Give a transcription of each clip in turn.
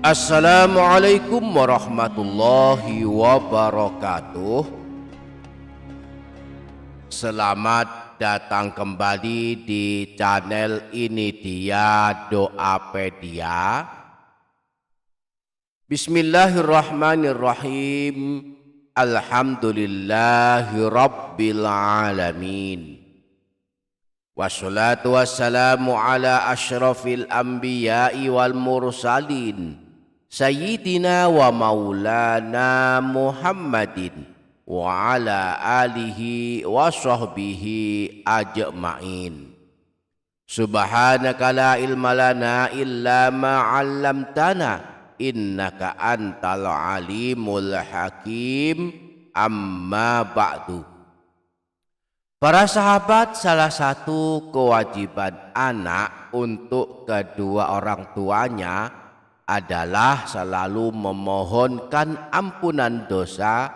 Assalamualaikum warahmatullahi wabarakatuh. Selamat datang kembali di channel ini dia Doapedia. Bismillahirrahmanirrahim. Alhamdulillahi rabbil alamin. Wassalatu wassalamu ala asyrafil anbiya'i wal mursalin Sayyidina wa maulana Muhammadin wa ala alihi wa sahbihi ajma'in. Subhanaka la ilma lana illa ma 'allamtana innaka antal alimul hakim. Amma ba'du. Para sahabat, salah satu kewajiban anak untuk kedua orang tuanya adalah selalu memohonkan ampunan dosa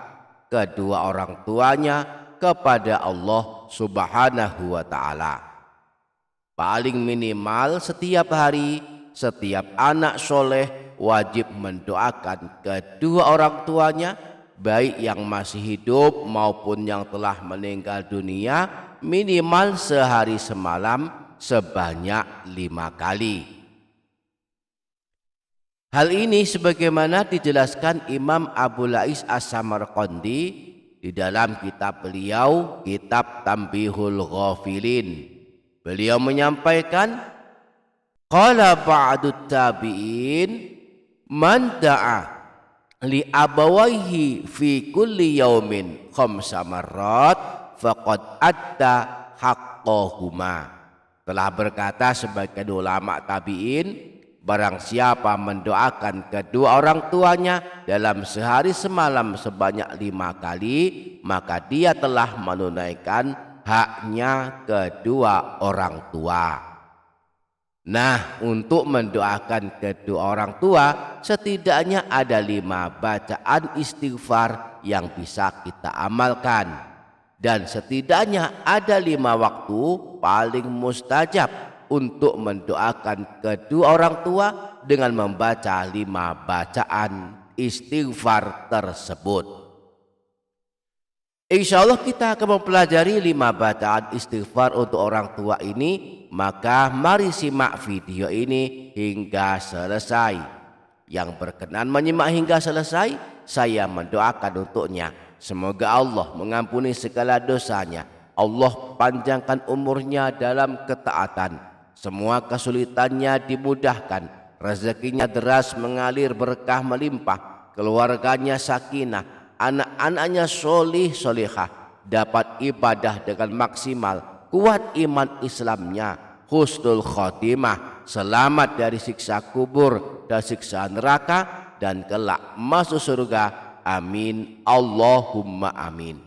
kedua orang tuanya kepada Allah Subhanahu wa ta'ala. Paling minimal setiap hari, setiap anak soleh wajib mendoakan kedua orang tuanya, baik yang masih hidup maupun yang telah meninggal dunia, minimal sehari semalam sebanyak 5 kali. Hal ini sebagaimana dijelaskan Imam Abu Lais As-Samarqandi di dalam kitab beliau, Kitab Tanbihul Ghafilin. Beliau menyampaikan, qala ba'dut tabi'in man da'a li abawaihi fi kulli yaumin khamsa marrat faqad adda haqqahuma. Telah berkata sebagian ulama tabi'in, barang siapa mendoakan kedua orang tuanya dalam sehari semalam sebanyak 5 kali, maka dia telah menunaikan haknya kedua orang tua. Nah, untuk mendoakan kedua orang tua setidaknya ada 5 bacaan istighfar yang bisa kita amalkan. Dan setidaknya ada 5 waktu paling mustajab untuk mendoakan kedua orang tua dengan membaca 5 bacaan istighfar tersebut. Insya Allah kita akan mempelajari 5 bacaan istighfar untuk orang tua ini. Maka mari simak video ini hingga selesai. Yang berkenan menyimak hingga selesai, saya mendoakan untuknya, semoga Allah mengampuni segala dosanya, Allah panjangkan umurnya dalam ketaatan, semua kesulitannya dimudahkan, rezekinya deras mengalir berkah melimpah, keluarganya sakinah, anak-anaknya solih solihah, dapat ibadah dengan maksimal, kuat iman Islamnya, husnul khotimah, selamat dari siksa kubur dan siksa neraka, dan kelak masuk surga. Amin, Allahumma amin.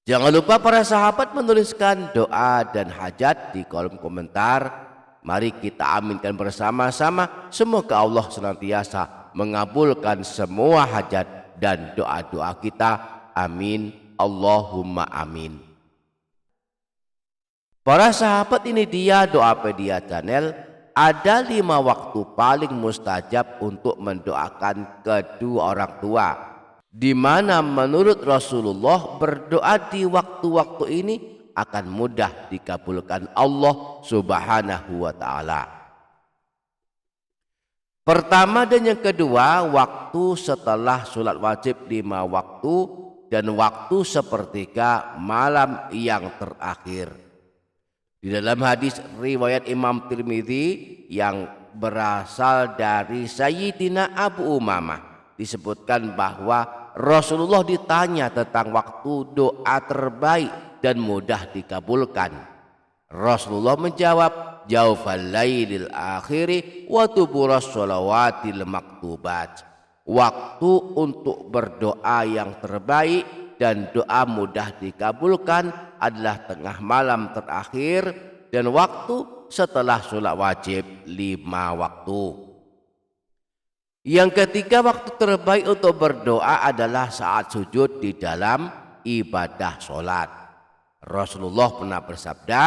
Jangan lupa para sahabat menuliskan doa dan hajat di kolom komentar. Mari kita aminkan bersama-sama, semoga Allah senantiasa mengabulkan semua hajat dan doa-doa kita. Amin, Allahumma amin. Para sahabat, ini dia Doapedia channel. Ada 5 waktu paling mustajab untuk mendoakan kedua orang tua, di mana menurut Rasulullah berdoa di waktu-waktu ini akan mudah dikabulkan Allah Subhanahu wa ta'ala. Pertama dan yang kedua, waktu setelah sholat wajib 5 waktu dan waktu sepertiga malam yang terakhir. Di dalam hadis riwayat Imam Tirmidzi yang berasal dari Sayyidina Abu Umamah, disebutkan bahwa Rasulullah ditanya tentang waktu doa terbaik dan mudah dikabulkan. Rasulullah menjawab, jaufal lailil akhiri wa tuburas sholawatil maktubat. Waktu untuk berdoa yang terbaik dan doa mudah dikabulkan adalah tengah malam terakhir dan waktu setelah sholat wajib 5 waktu. Yang ketiga, waktu terbaik untuk berdoa adalah saat sujud di dalam ibadah sholat. Rasulullah pernah bersabda,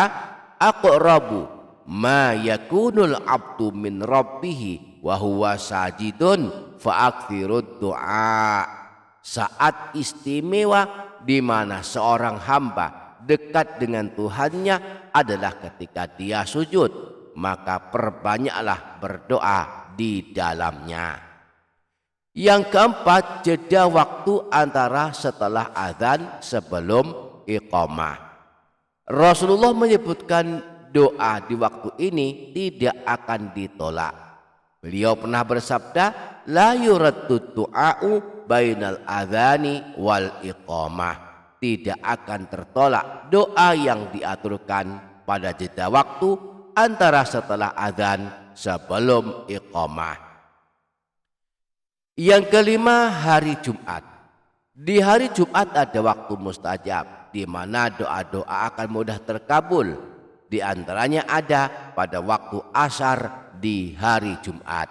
aqrabu ma yakunul abdu min rabbihi wa huwa sajidun fa'akthirud du'a. Saat istimewa di mana seorang hamba dekat dengan Tuhannya adalah ketika dia sujud, maka perbanyaklah berdoa di dalamnya. Yang keempat, jeda waktu antara setelah azan sebelum iqamah. Rasulullah menyebutkan doa di waktu ini tidak akan ditolak. Beliau pernah bersabda, la yuraddu du'a'u bainal adhani wal iqamah. Tidak akan tertolak doa yang diaturkan pada jeda waktu antara setelah azan sebelum iqamah. Yang kelima, hari Jumat. Di hari Jumat ada waktu mustajab di mana doa-doa akan mudah terkabul. Di antaranya ada pada waktu asar di hari Jumat.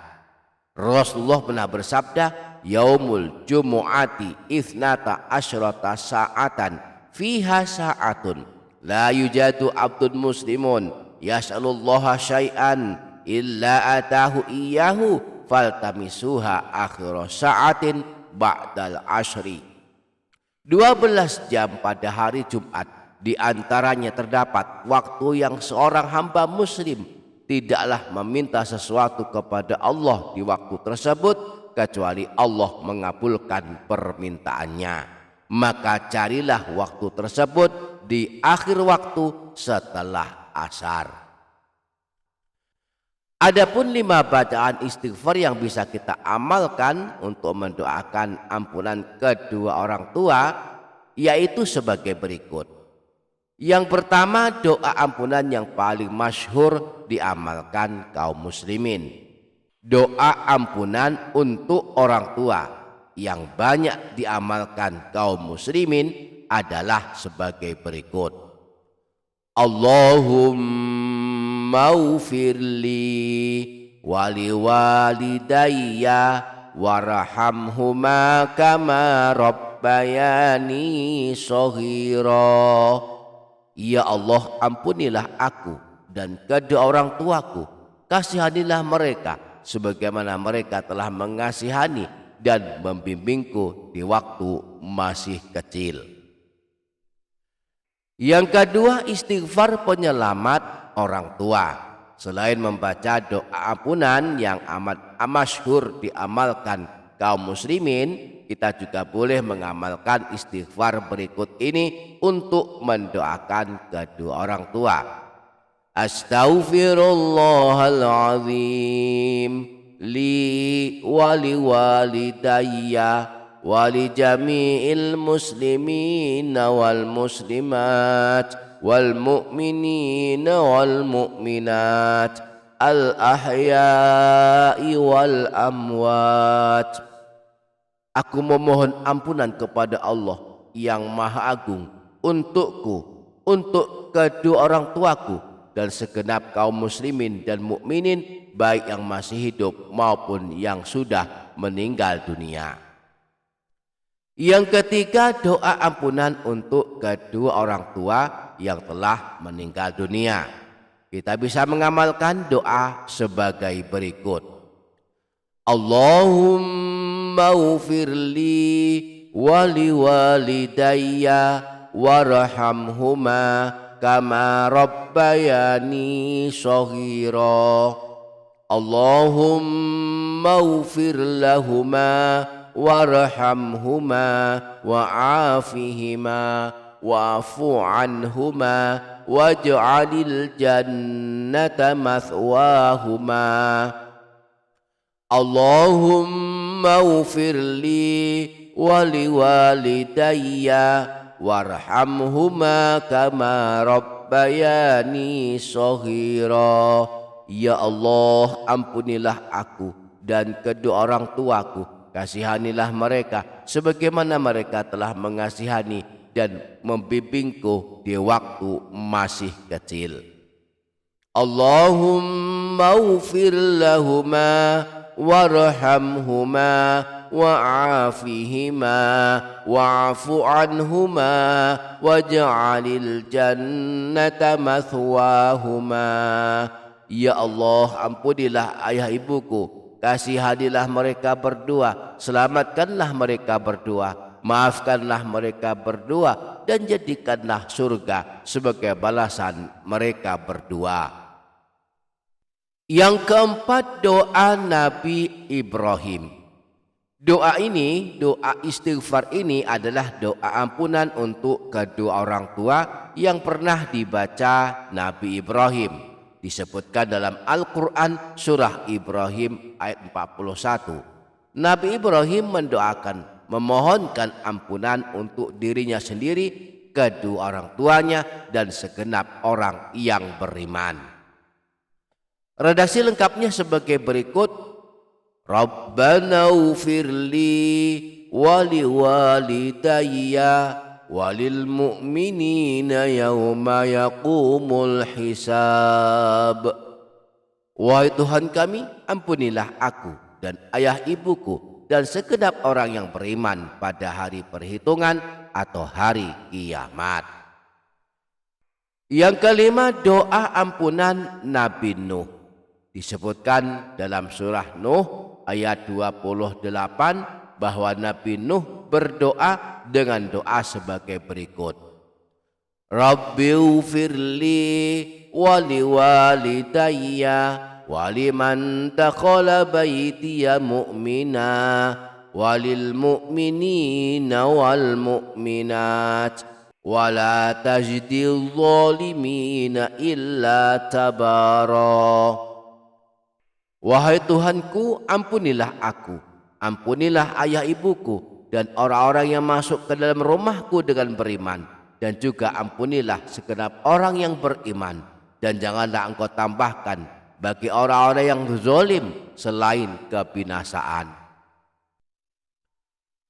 Rasulullah pernah bersabda, yaumul jumu'ati ithnata asyrata sa'atan fiha sa'atun la yujadu abdun muslimun yas'alullaha syai'an illa atahu iyyahu faltamisuha akhira sa'atin ba'dal ashri. 12 jam pada hari Jumat, di antaranya terdapat waktu yang seorang hamba muslim tidaklah meminta sesuatu kepada Allah di waktu tersebut kecuali Allah mengabulkan permintaannya. Maka carilah waktu tersebut di akhir waktu setelah asar. Adapun 5 bacaan istighfar yang bisa kita amalkan untuk mendoakan ampunan kedua orang tua, yaitu sebagai berikut. Yang pertama, doa ampunan yang paling masyhur diamalkan kaum muslimin. Doa ampunan untuk orang tua yang banyak diamalkan kaum muslimin adalah sebagai berikut. Allahumma ufirli wali walidayya warhamhuma kama rabbayani shaghira. Ya Allah, ampunilah aku dan kedua orang tuaku, kasihanilah mereka sebagaimana mereka telah mengasihani dan membimbingku di waktu masih kecil. Yang kedua, istighfar penyelamat orang tua. Selain membaca doa ampunan yang amat masyhur diamalkan kaum muslimin, kita juga boleh mengamalkan istighfar berikut ini untuk mendoakan kedua orang tua. Astaghfirullahaladzim li wali walidayya wali jami'il muslimina wal muslimat wal mu'minina wal mu'minat al ahya'i wal amwat. Aku memohon ampunan kepada Allah yang Maha Agung untukku, untuk kedua orang tuaku dan segenap kaum muslimin dan mukminin, baik yang masih hidup maupun yang sudah meninggal dunia. Yang ketiga, doa ampunan untuk kedua orang tua yang telah meninggal dunia. Kita bisa mengamalkan doa sebagai berikut. Allahumma ufirli wali walidayya warhamhuma kama rabbayani shaghira. Allahumma ufir lahuma warhamhuma wa'afihima wa'fu anhuma waj'alil jannata mathwahuma. Allahumma ufir li wali walidayya warhamhuma kama rabbayani shaghira. Ya Allah, ampunilah aku dan kedua orang tuaku, kasihanilah mereka sebagaimana mereka telah mengasihani dan membimbingku di waktu masih kecil. Allahumma ufir lahuma warhamhuma wa'afihima wa'fu anhuma waj'alil jannata mathwahuma. Ya Allah, ampunilah ayah ibuku, kasihanilah mereka berdua, selamatkanlah mereka berdua, maafkanlah mereka berdua, dan jadikanlah surga sebagai balasan mereka berdua. Yang keempat, doa Nabi Ibrahim. Doa ini, doa istighfar ini adalah doa ampunan untuk kedua orang tua yang pernah dibaca Nabi Ibrahim. Disebutkan dalam Al-Quran surah Ibrahim ayat 41. Nabi Ibrahim mendoakan, memohonkan ampunan untuk dirinya sendiri, kedua orang tuanya, dan segenap orang yang beriman. Redaksi lengkapnya sebagai berikut. Rabbana ufirli wali walidayya walil mu'minina yawma yaqumul hisab. Wahai Tuhan kami, ampunilah aku dan ayah ibuku dan segenap orang yang beriman pada hari perhitungan atau hari kiamat. Yang kelima, doa ampunan Nabi Nuh. Disebutkan dalam surah Nuh ayat 28 bahwa Nabi Nuh berdoa dengan doa sebagai berikut. Rabbighfirli wali walidayya waliman dakhala baitiya mu'mina walil mu'minina wal mu'minat wala tajdil zalimina illa tabara. Wahai Tuhanku, ampunilah aku, ampunilah ayah ibuku dan orang-orang yang masuk ke dalam rumahku dengan beriman, dan juga ampunilah segenap orang yang beriman, dan janganlah engkau tambahkan bagi orang-orang yang zalim selain kebinasaan.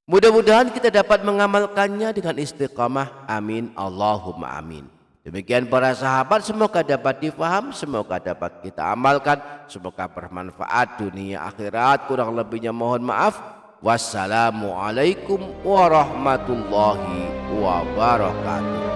Mudah-mudahan kita dapat mengamalkannya dengan istiqamah. Amin Allahumma amin. Demikian para sahabat, semoga dapat difaham, semoga dapat kita amalkan, semoga bermanfaat dunia akhirat. Kurang lebihnya mohon maaf. Wassalamualaikum warahmatullahi wabarakatuh.